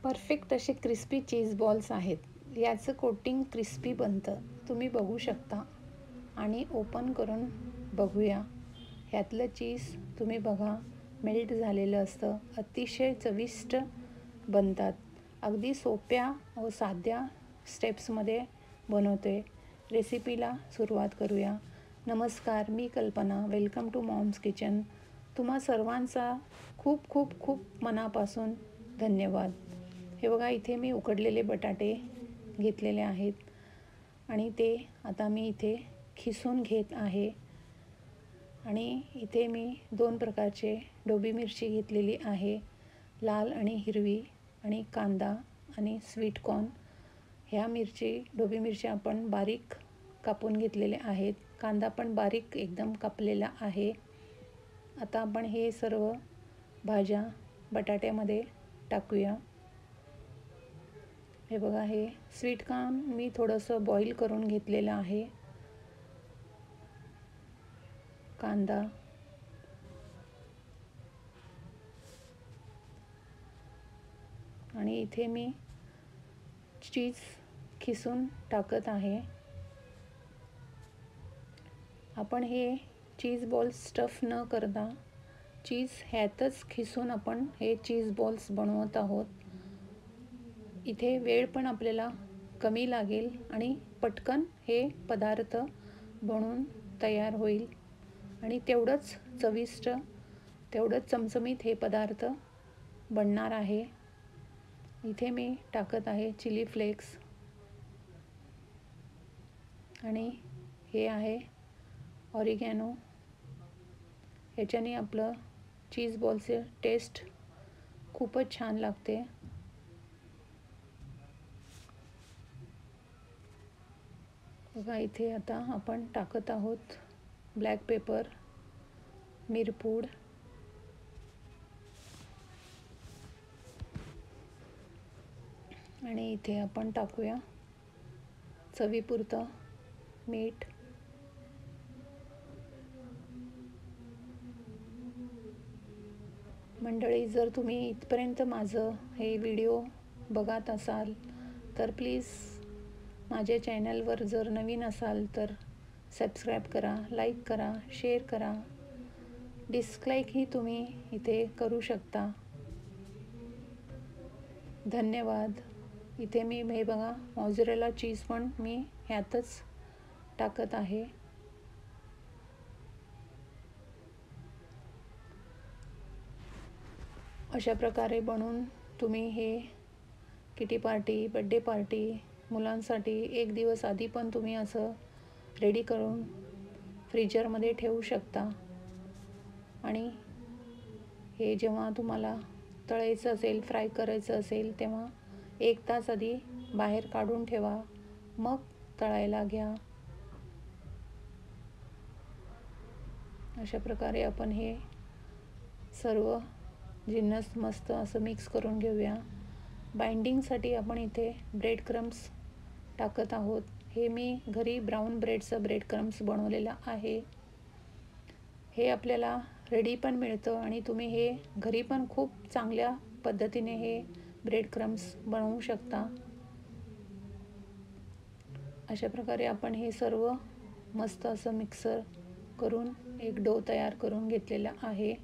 Perfect असे crispy चीज balls आहेत. याचं कोटिंग क्रिस्पी बनतं, तुम्ही बघू शकता. आणि ओपन करून बघूया. ह्यातलं चीज तुम्ही बघा, मेल्ट झालेलं असतं. अतिशय चविष्ट बनतात. अगदी सोप्या व साध्या स्टेप्समध्ये बनवते. रेसिपीला सुरुवात करूया. नमस्कार, मी Kalpana. Welcome to mom's kitchen. तुम्हा सर्वांचा खूप खूप खूप मनापासून धन्यवाद. हे बघा, इथे मी उकडलेले बटाटे घेतलेले आहेत आणि ते आता मी इथे खिसून घेत आहे. आणि इथे मी 2 प्रकारचे ढोबळी मिरची घेतलेली आहे, लाल आणि हिरवी, आणि कांदा आणि स्वीट कॉर्न. ह्या ढोबळी मिरच्या आपण बारीक कापून घेतलेल्या आहेत. कांदा पण बारीक एकदम कापलेला आहे. आता आपण हे सर्व भाज्या बटाट्यामध्ये टाकूया. हे बघा, हे स्वीट कॉर्न मी थोडंसं बॉईल करून घेतलेलं आहे. कांदा आणि इथे मी चीज खिसून टाकत आहे. आपण हे चीज बॉल्स स्टफ न करता चीज ह्यातच खिसून आपण हे चीज बॉल्स बनवत आहोत. इथे वेळ पण आपल्याला कमी लागेल आणि पटकन हे पदार्थ बनवून तयार होईल आणि तेवढंच चविष्ट, तेवढंच चमचमीत हे पदार्थ बनणार आहे. इथे मी टाकत आहे चिली फ्लेक्स आणि हे आहे ऑरिगॅनो. ह्याच्याने आपलं चीज बॉलचे टेस्ट खूपच छान लागते. बघा, इथे आता आपण टाकत आहोत ब्लॅक पेपर, मिरपूड, आणि इथे आपण टाकूया चवीपुरतं मीठ. मंडळी, जर तुम्ही इथपर्यंत माझं हे व्हिडिओ बघत असाल तर प्लीज माझ्या चॅनलवर जर नवीन असाल तर सबस्क्राईब करा, लाईक करा, शेअर करा. डिसलाईकही तुम्ही इथे करू शकता. धन्यवाद. इथे मी हे बघा, मॉझरेला चीज पण मी ह्यातच टाकत आहे. अशा प्रकारे बनवून तुम्ही हे किटी पार्टी, बड्डे पार्टी, मुलांसाठी एक दिवस आधी पण तुम्ही असं रेडी करून फ्रीजरमध्ये ठेवू शकता. आणि हे जेव्हा तुम्हाला तळायचं असेल, फ्राय करायचं असेल, तेव्हा 1 तास आधी बाहेर काढून ठेवा, मग तळायला घ्या. अशा प्रकारे आपण हे सर्व जिन्नस मस्त असं मिक्स करून घेऊया. बाइंडिंगसाठी आपण इथे ब्रेड क्रम्स टाकत आहोत. हे मी घरी ब्राऊन ब्रेडचं ब्रेड क्रम्स बनवलेलं आहे. हे आपल्याला रेडी पण मिळतं आणि तुम्ही हे घरी पण खूप चांगल्या पद्धतीने हे ब्रेड क्रम्स बनवू शकता. अशा प्रकारे आपण हे सर्व मस्त असं मिक्सर करून एक डो तयार करून घेतलेला आहे.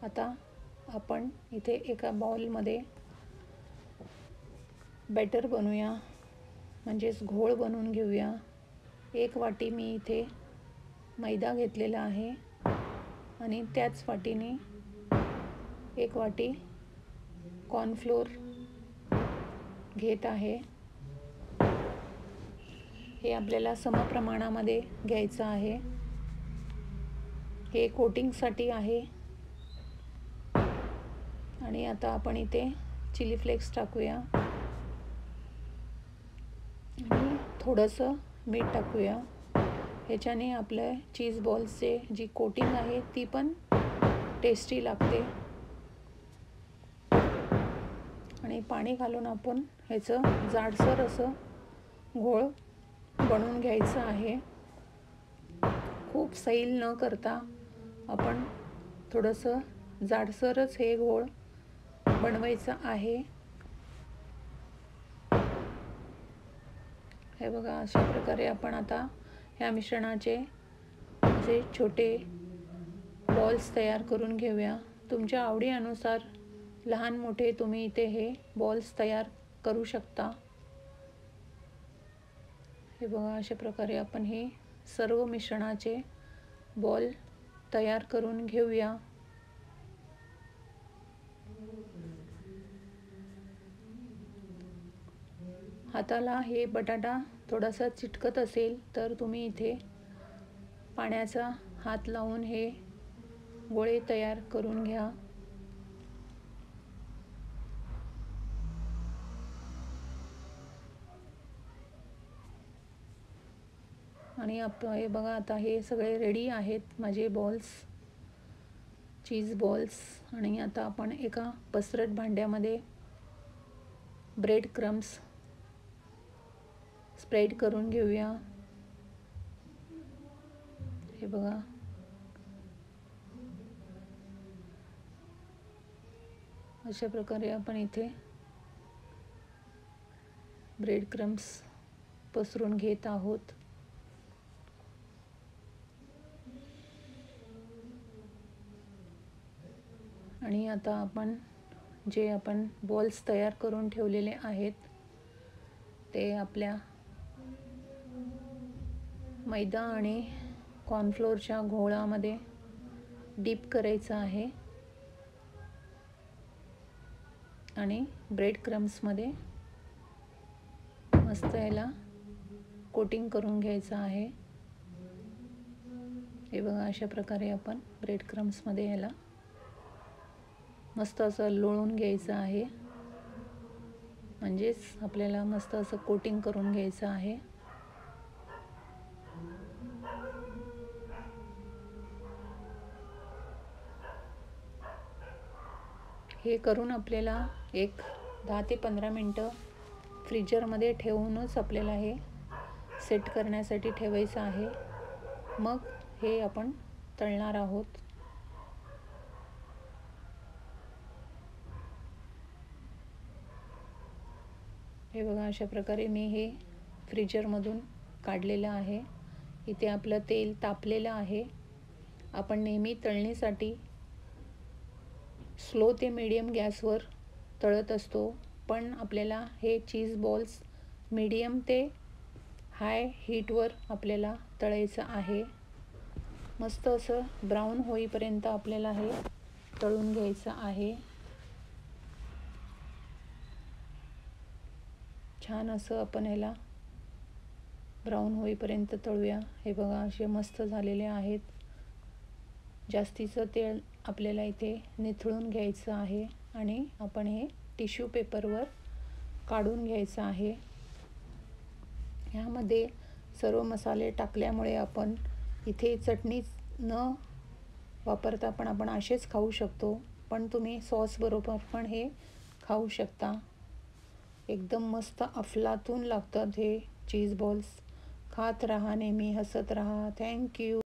आता आपण इथे एका बाउलमध्ये बॅटर बनवूया, म्हणजेच घोळ बनवून घेऊया. 1 वाटी मी इथे मैदा घेतलेला आहे आणि त्याच वाटीने 1 वाटी कॉर्नफ्लोअर घेत आहे. हे आपल्याला समप्रमाणामध्ये घ्यायचं आहे. हे कोटिंगसाठी आहे. आणि आता आपण इथे चिली फ्लेक्स टाकूया आणि थोडंसं मीठ टाकूया. ह्याच्याने आपल्या चीज बॉल्सचे जी कोटिंग आहे ती पण टेस्टी लागते. आणि पाणी घालून आपण ह्याचं जाडसर असं घोळ बनवून घ्यायचं आहे. खूप सैल न करता आपण थोडंसं जाडसरच हे घोळ बनवायचं आहे. हे बघा, अशा प्रकारे आपण आता ह्या मिश्रणाचे असे छोटे बॉल्स तयार करून घेऊया. तुमच्या आवडीनुसार लहान मोठे तुम्ही इथे हे बॉल्स तयार करू शकता. हे बघा, अशा प्रकारे आपण हे सर्व मिश्रणाचे बॉल तयार करून घेऊया. हाताला हे बटाटा थोडासा चिटकत असेल तर तुम्ही इथे पाण्याचा हात लावून हे गोळे तयार करून घ्या. आणि हे बघा, आता हे सगळे रेडी आहेत माझे बॉल्स, चीज बॉल्स. आणि आता आपण एका पसरट भांड्यामध्ये ब्रेड क्रम्स स्प्रेड करून घेऊया. हे बघा, अशा प्रकारे आपण इथे ब्रेड क्रम्स पसरून घेत आहोत. आणि आता आपण जे बॉल्स तयार करून ठेवलेले आहेत ते आपल्या मैदा आणि कॉर्नफ्लोअरच्या घोळामध्ये डीप करायचं आहे आणि ब्रेड क्रम्समध्ये मस्त याला कोटिंग करून घ्यायचं आहे. हे बघा, अशा प्रकारे आपण ब्रेड क्रम्समध्ये याला मस्त असं लोळून घ्यायचं आहे, म्हणजेच आपल्याला मस्त असं कोटिंग करून घ्यायचं आहे. हे करून आपल्याला एक 10 ते 15 मिनटं फ्रीजरमध्ये ठेवूनच आपल्याला हे सेट करण्यासाठी ठेवायचं आहे. मग हे आपण तळणार आहोत. हे बघा, अशा प्रकारे मी हे फ्रीजरमधून काढलेलं आहे. इथे आपलं तेल तापलेलं आहे. आपण नेहमी तळणीसाठी स्लो ते मीडियम गॅसवर तळत असतो, पण आपल्याला हे चीज बॉल्स मीडियम ते हाय हीटवर आपल्याला तळायचं आहे. मस्त असं ब्राऊन होईपर्यंत आपल्याला हे तळून घ्यायचं आहे. छान असं आपण ह्याला ब्राऊन होईपर्यंत तळूया. हे बघा, असे मस्त झालेले आहेत. जास्तीचं तेल आपल्याला इथे निथळून घ्यायचं आहे आणि आपण हे टिश्यू पेपरवर काढून घ्यायचं आहे. ह्यामध्ये सर्व मसाले टाकल्यामुळे आपण इथे चटणी न वापरता पण आपण असेच खाऊ शकतो, पण तुम्ही सॉस बरोबर पण हे खाऊ शकता. एकदम मस्त अफलातून लागतात हे चीज बॉल्स. खात राहा, नेहमी हसत राहा. थँक्यू.